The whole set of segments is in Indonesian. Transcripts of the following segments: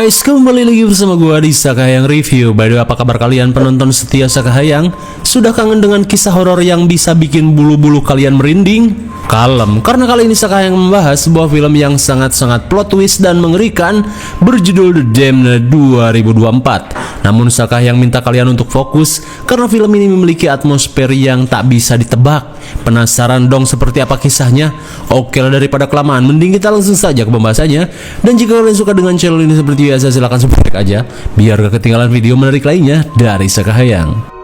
guys, kembali lagi bersama gua di Sakahayang Review. By the way, apa kabar kalian penonton setia Sakahayang? Sudah kangen dengan kisah horor yang bisa bikin bulu-bulu kalian merinding? Kalem, karena kali ini Sakahayang membahas sebuah film yang sangat-sangat plot twist dan mengerikan berjudul The Damned 2024. Namun Sakahayang minta kalian untuk fokus karena film ini memiliki atmosfer yang tak bisa ditebak. Penasaran dong seperti apa kisahnya? Oke lah, daripada kelamaan mending kita langsung saja ke pembahasannya. Dan jika kalian suka dengan channel ini seperti biasa, silahkan subscribe aja biar gak ketinggalan video menarik lainnya dari Sakahayang.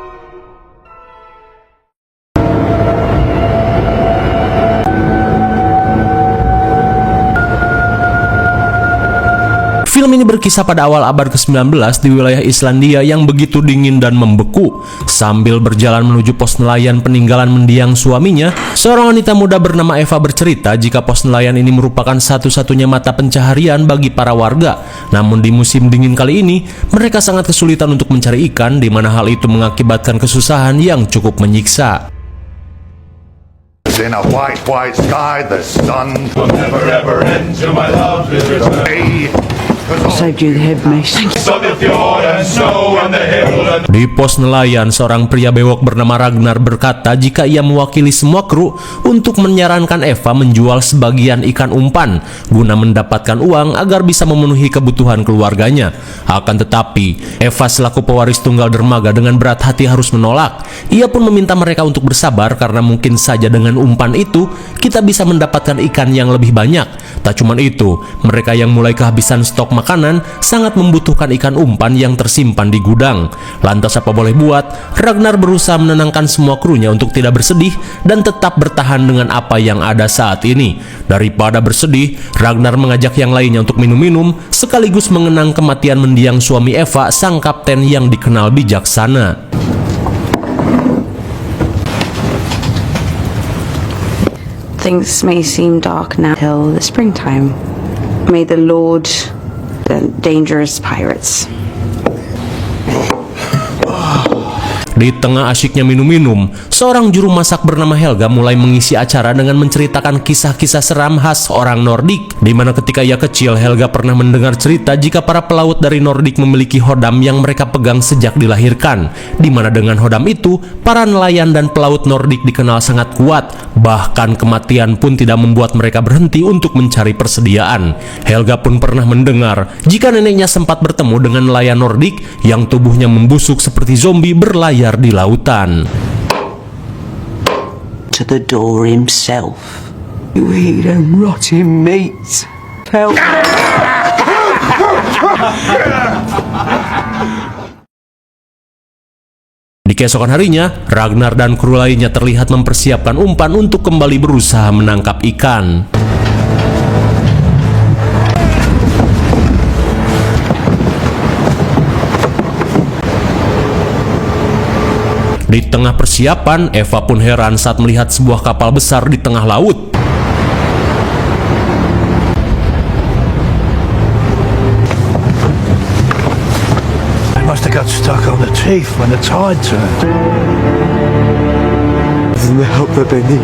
Film ini berkisah pada awal abad ke-19 di wilayah Islandia yang begitu dingin dan membeku. Sambil berjalan menuju pos nelayan peninggalan mendiang suaminya, seorang wanita muda bernama Eva bercerita jika pos nelayan ini merupakan satu-satunya mata pencaharian bagi para warga. Namun di musim dingin kali ini, mereka sangat kesulitan untuk mencari ikan, di mana hal itu mengakibatkan kesusahan yang cukup menyiksa. In a white, white sky, the sun will never ever end till my love is returned. Saved you the head, mate. Di pos nelayan, seorang pria bewok bernama Ragnar berkata jika ia mewakili semua kru untuk menyarankan Eva menjual sebagian ikan umpan guna mendapatkan uang agar bisa memenuhi kebutuhan keluarganya. Akan tetapi, Eva selaku pewaris tunggal dermaga dengan berat hati harus menolak. Ia pun meminta mereka untuk bersabar karena mungkin saja dengan umpan itu kita bisa mendapatkan ikan yang lebih banyak. Tak cuma itu, mereka yang mulai kehabisan stok makanan sangat membutuhkan ikan umpan yang tersimpan di gudang. Lantas apa boleh buat, Ragnar berusaha menenangkan semua krunya untuk tidak bersedih dan tetap bertahan dengan apa yang ada saat ini. Daripada bersedih, Ragnar mengajak yang lainnya untuk minum-minum sekaligus mengenang kematian mendiang suami Eva, sang kapten yang dikenal bijaksana. Things may seem dark now till the springtime. May the Lord the dangerous pirates. Di tengah asyiknya minum-minum, seorang juru masak bernama Helga mulai mengisi acara dengan menceritakan kisah-kisah seram khas orang Nordik. Di mana ketika ia kecil, Helga pernah mendengar cerita jika para pelaut dari Nordik memiliki hodam yang mereka pegang sejak dilahirkan. Di mana dengan hodam itu, para nelayan dan pelaut Nordik dikenal sangat kuat. Bahkan kematian pun tidak membuat mereka berhenti untuk mencari persediaan. Helga pun pernah mendengar jika neneknya sempat bertemu dengan nelayan Nordik yang tubuhnya membusuk seperti zombie berlayar di lautan. To the door himself. You eat and rotting meat. Help. Di keesokan harinya, Ragnar dan kru lainnya terlihat mempersiapkan umpan untuk kembali berusaha menangkap ikan. Di tengah persiapan, Eva pun heran saat melihat sebuah kapal besar di tengah laut. I must have got stuck on the teeth when the tide turned. Isn't the help that they need?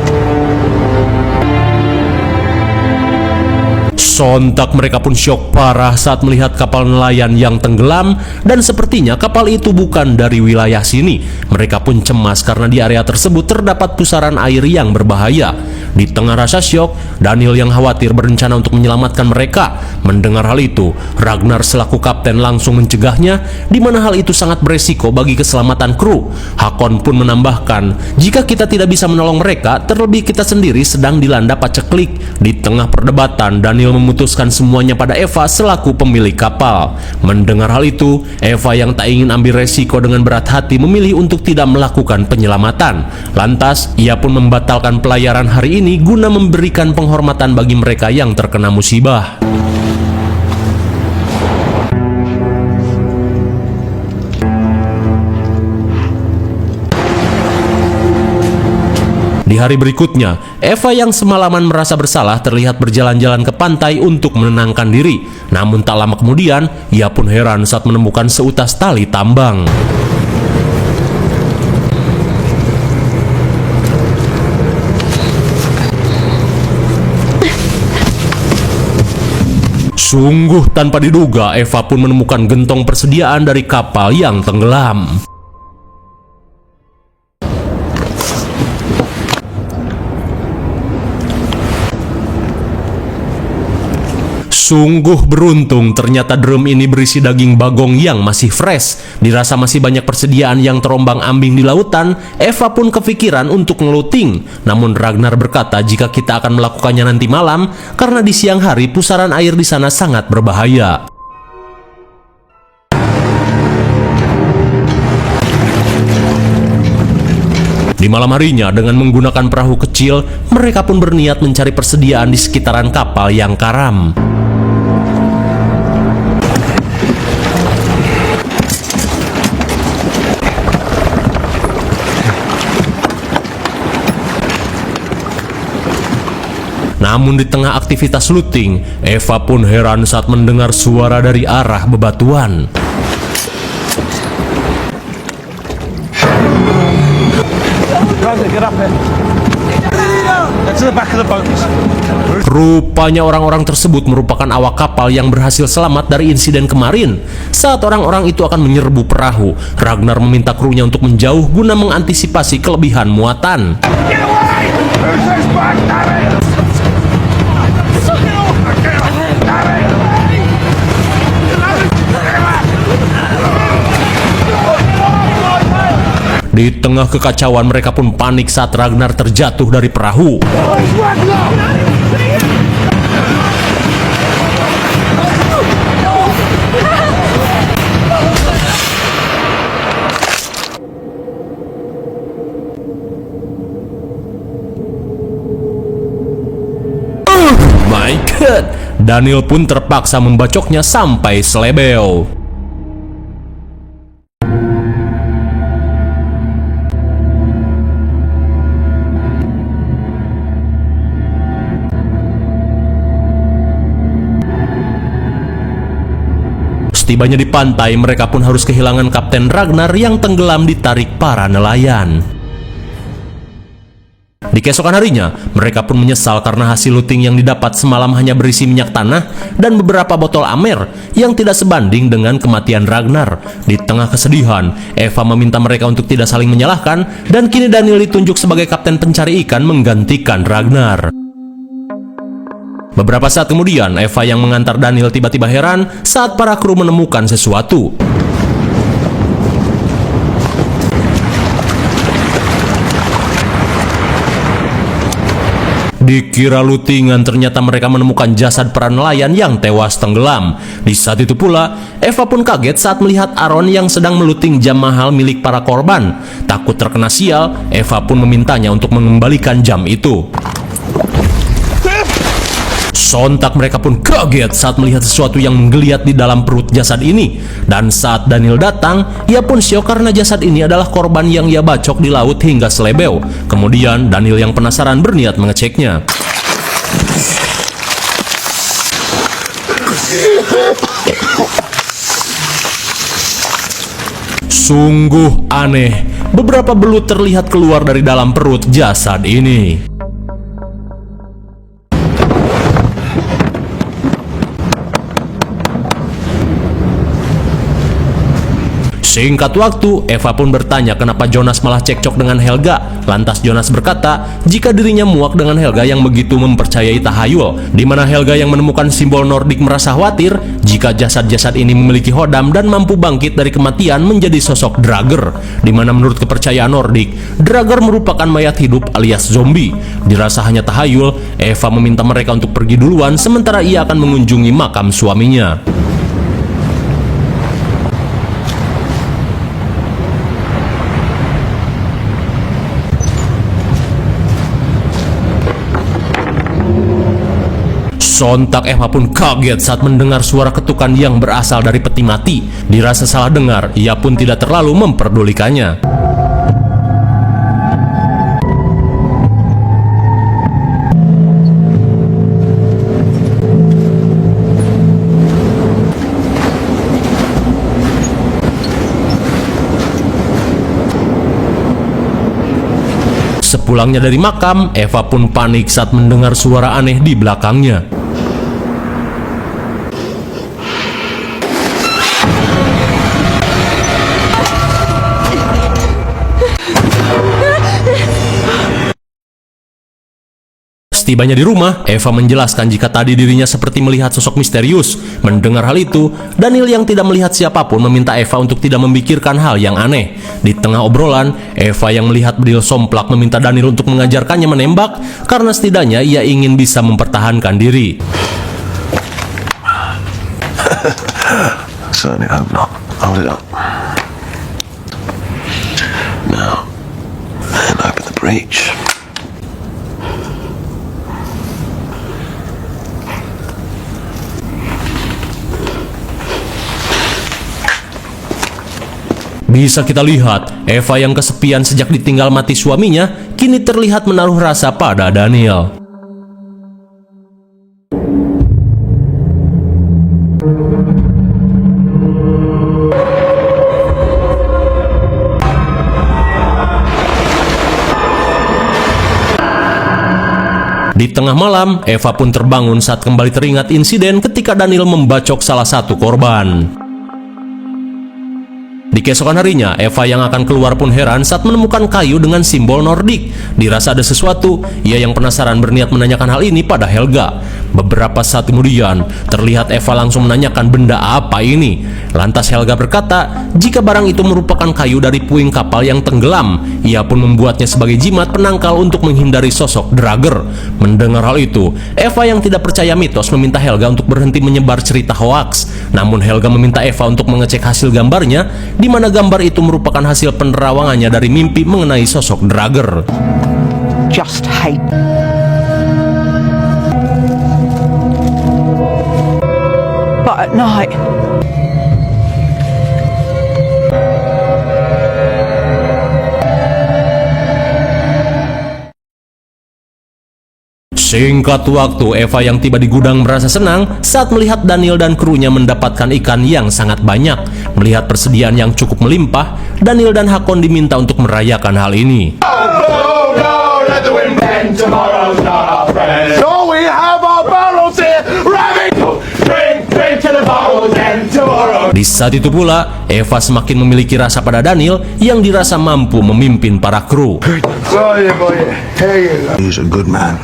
Sontak mereka pun syok parah saat melihat kapal nelayan yang tenggelam, dan sepertinya kapal itu bukan dari wilayah sini. Mereka pun cemas karena di area tersebut terdapat pusaran air yang berbahaya. Di tengah rasa syok, Daniel yang khawatir berencana untuk menyelamatkan mereka. Mendengar hal itu, Ragnar selaku kapten langsung mencegahnya, di mana hal itu sangat beresiko bagi keselamatan kru. Hakon pun menambahkan, jika kita tidak bisa menolong mereka, terlebih kita sendiri sedang dilanda paceklik. Di tengah perdebatan, Daniel memutuskan semuanya pada Eva selaku pemilik kapal. Mendengar hal itu, Eva yang tak ingin ambil resiko dengan berat hati memilih untuk tidak melakukan penyelamatan. Lantas, ia pun membatalkan pelayaran hari ini guna memberikan penghormatan bagi mereka yang terkena musibah. Di hari berikutnya, Eva yang semalaman merasa bersalah terlihat berjalan-jalan ke pantai untuk menenangkan diri. Namun tak lama kemudian, ia pun heran saat menemukan seutas tali tambang. Sungguh tanpa diduga, Eva pun menemukan gentong persediaan dari kapal yang tenggelam. Sungguh beruntung, ternyata drum ini berisi daging bagong yang masih fresh. Dirasa masih banyak persediaan yang terombang-ambing di lautan, Eva pun kepikiran untuk ngeluting. Namun Ragnar berkata jika kita akan melakukannya nanti malam, karena di siang hari pusaran air di sana sangat berbahaya. Di malam harinya, dengan menggunakan perahu kecil, mereka pun berniat mencari persediaan di sekitaran kapal yang karam. Namun di tengah aktivitas looting, Eva pun heran saat mendengar suara dari arah bebatuan. Rupanya orang-orang tersebut merupakan awak kapal yang berhasil selamat dari insiden kemarin. Saat orang-orang itu akan menyerbu perahu, Ragnar meminta krunya untuk menjauh guna mengantisipasi kelebihan muatan. Di tengah kekacauan, mereka pun panik saat Ragnar terjatuh dari perahu. My God, Daniel pun terpaksa membacoknya sampai selebeo. Setibanya di pantai, mereka pun harus kehilangan Kapten Ragnar yang tenggelam ditarik para nelayan. Di keesokan harinya, mereka pun menyesal karena hasil looting yang didapat semalam hanya berisi minyak tanah dan beberapa botol amer yang tidak sebanding dengan kematian Ragnar. Di tengah kesedihan, Eva meminta mereka untuk tidak saling menyalahkan, dan kini Daniel ditunjuk sebagai kapten pencari ikan menggantikan Ragnar. Beberapa saat kemudian, Eva yang mengantar Daniel tiba-tiba heran saat para kru menemukan sesuatu. Dikira lootingan, ternyata mereka menemukan jasad para nelayan yang tewas tenggelam. Di saat itu pula, Eva pun kaget saat melihat Aaron yang sedang meluting jam mahal milik para korban. Takut terkena sial, Eva pun memintanya untuk mengembalikan jam itu. Sontak mereka pun kaget saat melihat sesuatu yang menggeliat di dalam perut jasad ini. Dan saat Daniel datang, ia pun syok karena jasad ini adalah korban yang ia bacok di laut hingga selebeo. Kemudian Daniel yang penasaran berniat mengeceknya. Sungguh aneh, beberapa belut terlihat keluar dari dalam perut jasad ini. Singkat waktu, Eva pun bertanya kenapa Jonas malah cekcok dengan Helga. Lantas Jonas berkata jika dirinya muak dengan Helga yang begitu mempercayai tahayul, di mana Helga yang menemukan simbol Nordik merasa khawatir jika jasad-jasad ini memiliki hodam dan mampu bangkit dari kematian menjadi sosok Draugr, di mana menurut kepercayaan Nordik, Draugr merupakan mayat hidup alias zombie. Dirasa hanya tahayul, Eva meminta mereka untuk pergi duluan sementara ia akan mengunjungi makam suaminya. Sontak Eva pun kaget saat mendengar suara ketukan yang berasal dari peti mati. Dirasa salah dengar, ia pun tidak terlalu memperdulikannya. Sepulangnya dari makam, Eva pun panik saat mendengar suara aneh di belakangnya. Setibanya di rumah, Eva menjelaskan jika tadi dirinya seperti melihat sosok misterius. Mendengar hal itu, Daniel yang tidak melihat siapapun meminta Eva untuk tidak memikirkan hal yang aneh. Di tengah obrolan, Eva yang melihat bedil somplak meminta Daniel untuk mengajarkannya menembak karena setidaknya ia ingin bisa mempertahankan diri. Certainly hope not. Hold it up. Now, and open the breech. Bisa kita lihat, Eva yang kesepian sejak ditinggal mati suaminya, kini terlihat menaruh rasa pada Daniel. Di tengah malam, Eva pun terbangun saat kembali teringat insiden ketika Daniel membacok salah satu korban. Di keesokan harinya, Eva yang akan keluar pun heran saat menemukan kayu dengan simbol Nordik. Dirasa ada sesuatu, ia yang penasaran berniat menanyakan hal ini pada Helga. Beberapa saat kemudian, terlihat Eva langsung menanyakan benda apa ini. Lantas Helga berkata, jika barang itu merupakan kayu dari puing kapal yang tenggelam, ia pun membuatnya sebagai jimat penangkal untuk menghindari sosok Drager. Mendengar hal itu, Eva yang tidak percaya mitos meminta Helga untuk berhenti menyebar cerita hoaks. Namun Helga meminta Eva untuk mengecek hasil gambarnya, di mana gambar itu merupakan hasil penerawangannya dari mimpi mengenai sosok Drager. Just hate. But at night, Singkat waktu, Eva yang tiba di gudang merasa senang saat melihat Daniel dan krunya mendapatkan ikan yang sangat banyak. Melihat persediaan yang cukup melimpah, Daniel dan Hakon diminta untuk merayakan hal ini. So we have our barrels here, ramming, drink to the barrels and tomorrow. Di saat itu pula, Eva semakin memiliki rasa pada Daniel yang dirasa mampu memimpin para kru. Sorry, boy. Here you go. He's a good man.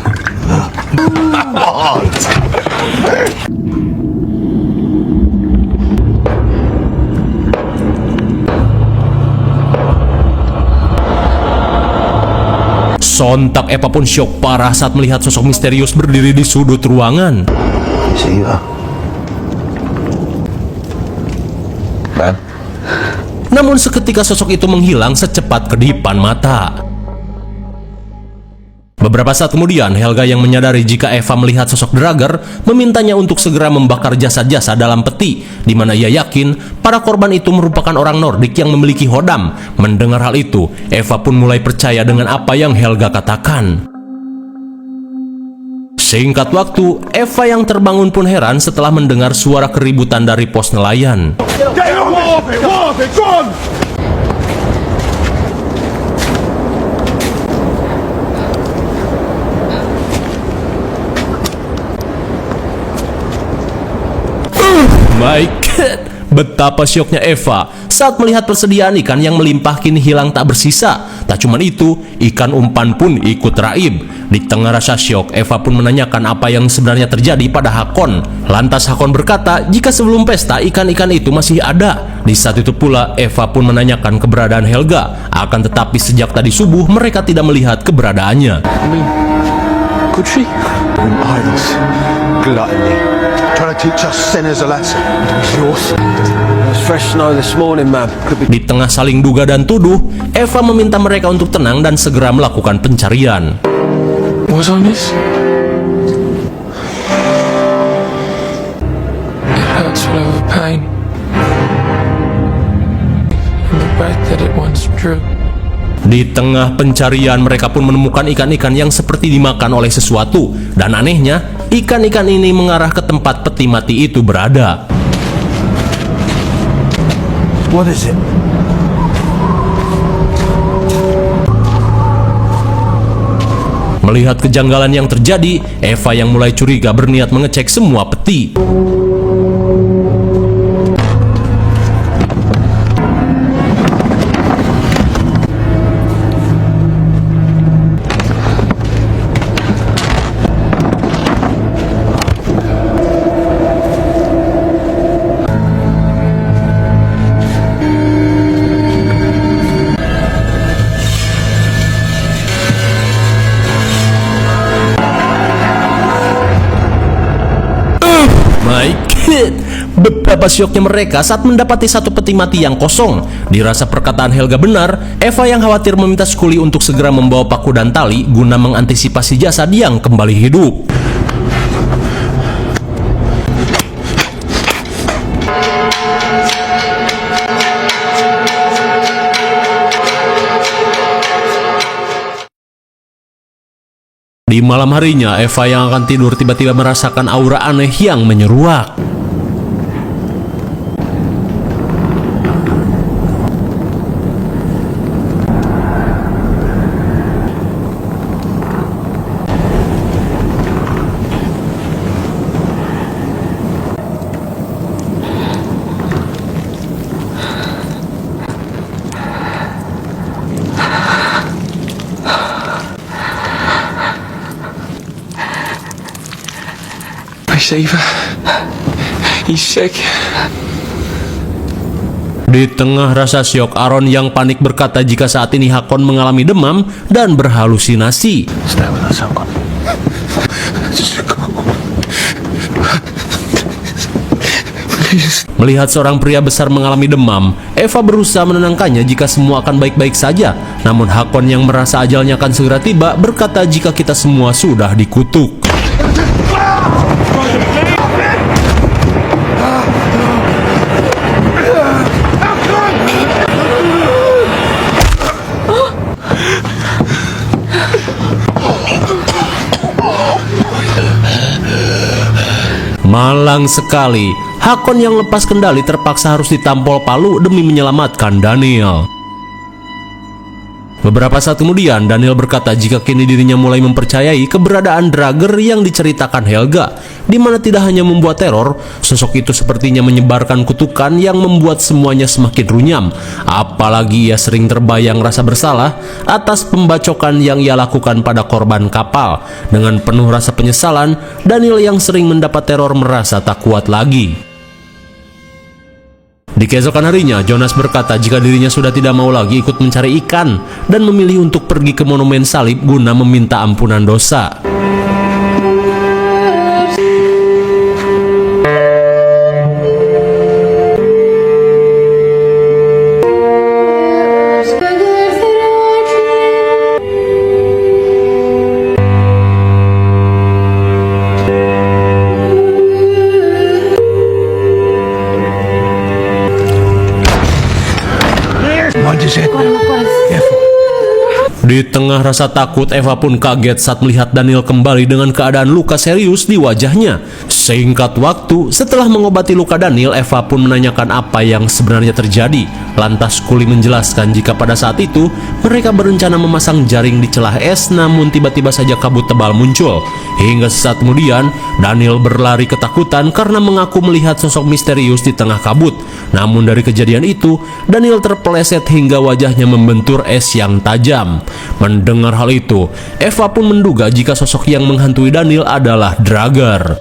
Sontak Eva pun syok parah saat melihat sosok misterius berdiri di sudut ruangan. See you. Man. Namun seketika sosok itu menghilang secepat kedipan mata. Beberapa saat kemudian, Helga yang menyadari jika Eva melihat sosok Drager memintanya untuk segera membakar jasad-jasad dalam peti, di mana ia yakin para korban itu merupakan orang Nordik yang memiliki hodam. Mendengar hal itu, Eva pun mulai percaya dengan apa yang Helga katakan. Singkat waktu, Eva yang terbangun pun heran setelah mendengar suara keributan dari pos nelayan. Get on, warp it, go on! My God, betapa syoknya Eva saat melihat persediaan ikan yang melimpah kini hilang tak bersisa. Tak cuma itu, ikan umpan pun ikut raib. Di tengah rasa syok, Eva pun menanyakan apa yang sebenarnya terjadi pada Hakon. Lantas Hakon berkata jika sebelum pesta ikan-ikan itu masih ada. Di saat itu pula, Eva pun menanyakan keberadaan Helga. Akan tetapi sejak tadi subuh mereka tidak melihat keberadaannya. Could she? Idols. Gluttony. Trying to teach us sinners a lesson. Yours. It was fresh snow this morning, ma'am. Could be. Di tengah saling duga dan tuduh, Eva meminta mereka untuk tenang dan segera melakukan pencarian. Was I miss? It hurts full of pain. In the breath that it once drew. Di tengah pencarian mereka pun menemukan ikan-ikan yang seperti dimakan oleh sesuatu. Dan anehnya, ikan-ikan ini mengarah ke tempat peti mati itu berada. What is it? Melihat kejanggalan yang terjadi, Eva yang mulai curiga berniat mengecek semua peti. Betapa syoknya mereka saat mendapati satu peti mati yang kosong. Dirasa perkataan Helga benar, Eva yang khawatir meminta Scully untuk segera membawa paku dan tali guna mengantisipasi jasad yang kembali hidup. Di malam harinya, Eva yang akan tidur tiba-tiba merasakan aura aneh yang menyeruak. Eva. He's sick. Di tengah rasa syok, Aaron yang panik berkata jika saat ini Hakon mengalami demam dan berhalusinasi. Stay with us, Hakon. Melihat seorang pria besar mengalami demam, Eva berusaha menenangkannya jika semua akan baik-baik saja. Namun Hakon yang merasa ajalnya akan segera tiba berkata jika kita semua sudah dikutuk. Malang sekali, Hakon yang lepas kendali terpaksa harus ditampol palu demi menyelamatkan Daniel. Beberapa saat kemudian, Daniel berkata jika kini dirinya mulai mempercayai keberadaan Drager yang diceritakan Helga, di mana tidak hanya membuat teror, sosok itu sepertinya menyebarkan kutukan yang membuat semuanya semakin runyam. Apalagi ia sering terbayang rasa bersalah atas pembacokan yang ia lakukan pada korban kapal. Dengan penuh rasa penyesalan, Daniel yang sering mendapat teror merasa tak kuat lagi. Di keesokan harinya, Jonas berkata jika dirinya sudah tidak mau lagi ikut mencari ikan dan memilih untuk pergi ke monumen salib guna meminta ampunan dosa. Di tengah rasa takut, Eva pun kaget saat melihat Daniel kembali dengan keadaan luka serius di wajahnya. Singkat waktu, setelah mengobati luka Daniel, Eva pun menanyakan apa yang sebenarnya terjadi. Lantas Scully menjelaskan jika pada saat itu mereka berencana memasang jaring di celah es, namun tiba-tiba saja kabut tebal muncul. Hingga sesaat kemudian, Daniel berlari ketakutan karena mengaku melihat sosok misterius di tengah kabut. Namun dari kejadian itu, Daniel terpeleset hingga wajahnya membentur es yang tajam. Mendengar hal itu, Eva pun menduga jika sosok yang menghantui Daniel adalah Drager.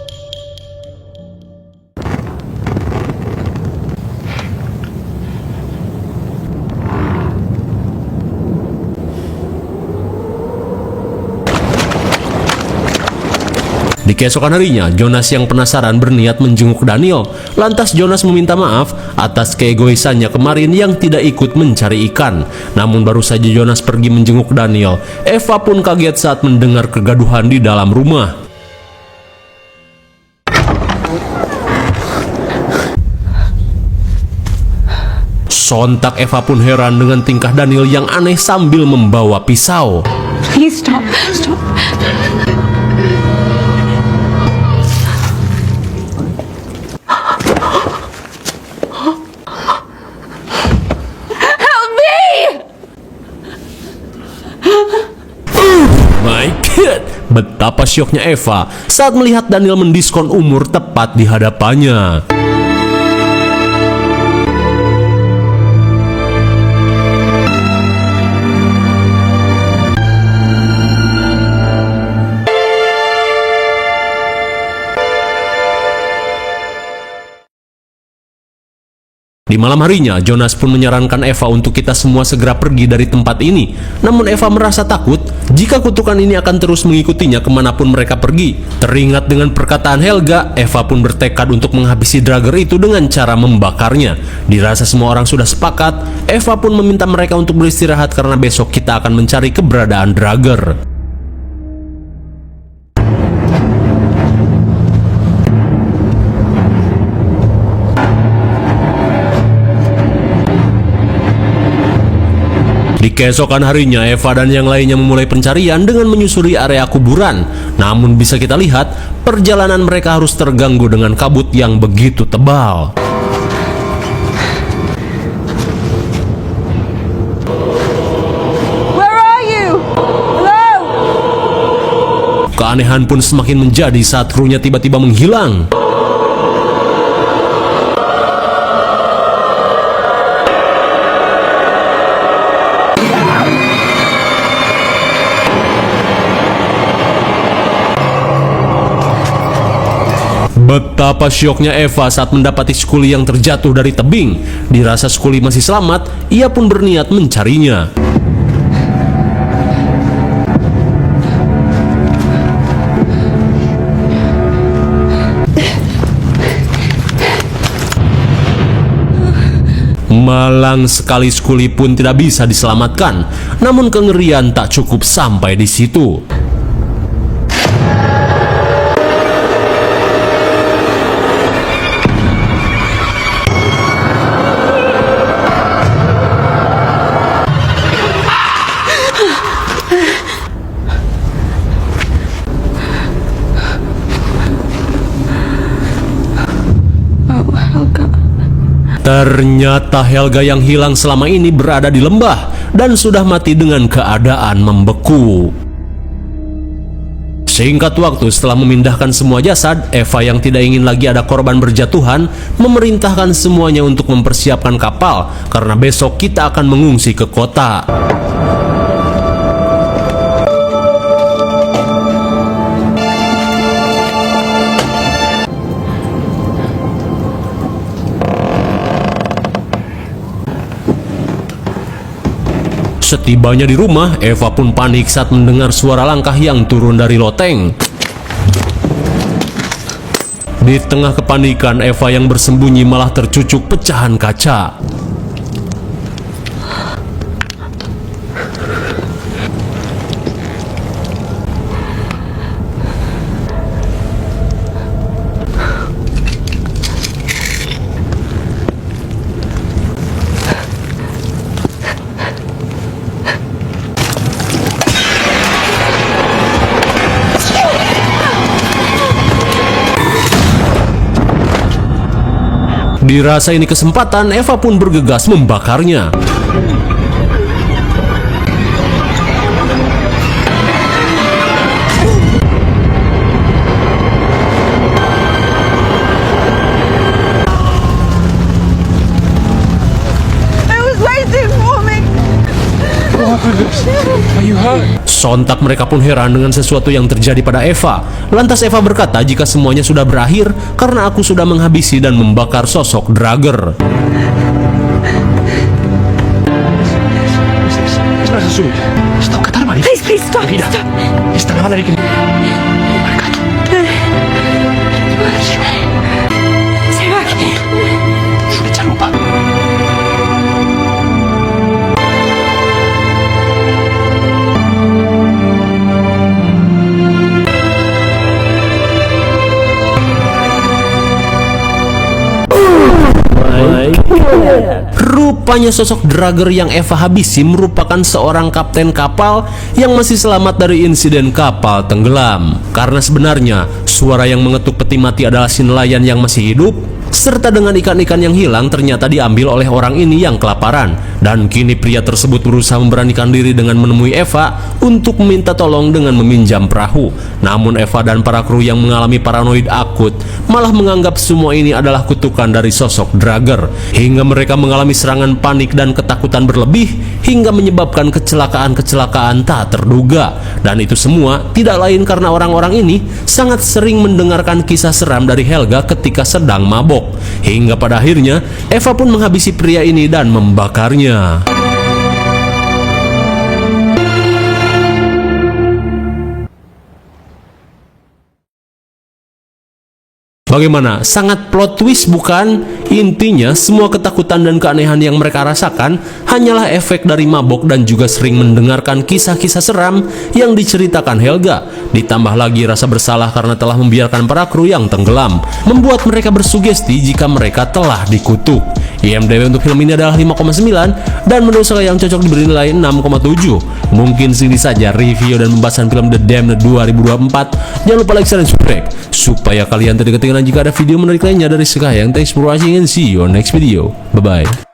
Di keesokan harinya, Jonas yang penasaran berniat menjenguk Daniel. Lantas Jonas meminta maaf atas keegoisannya kemarin yang tidak ikut mencari ikan. Namun baru saja Jonas pergi menjenguk Daniel, Eva pun kaget saat mendengar kegaduhan di dalam rumah. Sontak Eva pun heran dengan tingkah Daniel yang aneh sambil membawa pisau. Please stop, stop. My God, betapa syoknya Eva saat melihat Daniel mendiskon umur tepat di hadapannya. Di malam harinya, Jonas pun menyarankan Eva untuk kita semua segera pergi dari tempat ini. Namun Eva merasa takut jika kutukan ini akan terus mengikutinya kemanapun mereka pergi. Teringat dengan perkataan Helga, Eva pun bertekad untuk menghabisi Draugr itu dengan cara membakarnya. Dirasa semua orang sudah sepakat, Eva pun meminta mereka untuk beristirahat karena besok kita akan mencari keberadaan Draugr. Di keesokan harinya, Eva dan yang lainnya memulai pencarian dengan menyusuri area kuburan. Namun bisa kita lihat, perjalanan mereka harus terganggu dengan kabut yang begitu tebal. Where are you? Hello? Keanehan pun semakin menjadi saat krunya tiba-tiba menghilang. Betapa syoknya Eva saat mendapati Scully yang terjatuh dari tebing. Dirasa Scully masih selamat, ia pun berniat mencarinya. Malang sekali, Scully pun tidak bisa diselamatkan. Namun kengerian tak cukup sampai di situ. Ternyata Helga yang hilang selama ini berada di lembah dan sudah mati dengan keadaan membeku. Singkat waktu setelah memindahkan semua jasad, Eva yang tidak ingin lagi ada korban berjatuhan memerintahkan semuanya untuk mempersiapkan kapal karena besok kita akan mengungsi ke kota. Setibanya di rumah, Eva pun panik saat mendengar suara langkah yang turun dari loteng. Di tengah kepanikan, Eva yang bersembunyi malah tercucuk pecahan kaca. Dirasa ini kesempatan, Eva pun bergegas membakarnya. It was waiting for me. Are you hurt? Sontak mereka pun heran dengan sesuatu yang terjadi pada Eva. Lantas Eva berkata jika semuanya sudah berakhir karena aku sudah menghabisi dan membakar sosok Draugr. Please, please stop. Stop. Rupanya sosok Draugr yang Eva habisi merupakan seorang kapten kapal yang masih selamat dari insiden kapal tenggelam. Karena sebenarnya suara yang mengetuk peti mati adalah si nelayan yang masih hidup, serta dengan ikan-ikan yang hilang ternyata diambil oleh orang ini yang kelaparan. Dan kini pria tersebut berusaha memberanikan diri dengan menemui Eva untuk meminta tolong dengan meminjam perahu. Namun Eva dan para kru yang mengalami paranoid akut malah menganggap semua ini adalah kutukan dari sosok Draugr. Hingga mereka mengalami serangan panik dan ketakutan berlebih hingga menyebabkan kecelakaan-kecelakaan tak terduga. Dan itu semua tidak lain karena orang-orang ini sangat sering mendengarkan kisah seram dari Helga ketika sedang mabok. Hingga pada akhirnya Eva pun menghabisi pria ini dan membakarnya. Bagaimana? Sangat plot twist bukan? Intinya semua ketakutan dan keanehan yang mereka rasakan hanyalah efek dari mabok dan juga sering mendengarkan kisah-kisah seram yang diceritakan Helga. Ditambah lagi rasa bersalah karena telah membiarkan para kru yang tenggelam, membuat mereka bersugesti jika mereka telah dikutuk. IMDb untuk film ini adalah 5,9 dan menurut saya yang cocok diberi nilai 6,7. Mungkin segini saja review dan pembahasan film The Damned 2024. Jangan lupa like, share, dan subscribe supaya kalian tidak ketinggalan jika ada video menarik lainnya dari Sekayang. Thanks for watching and see you on next video. Bye bye.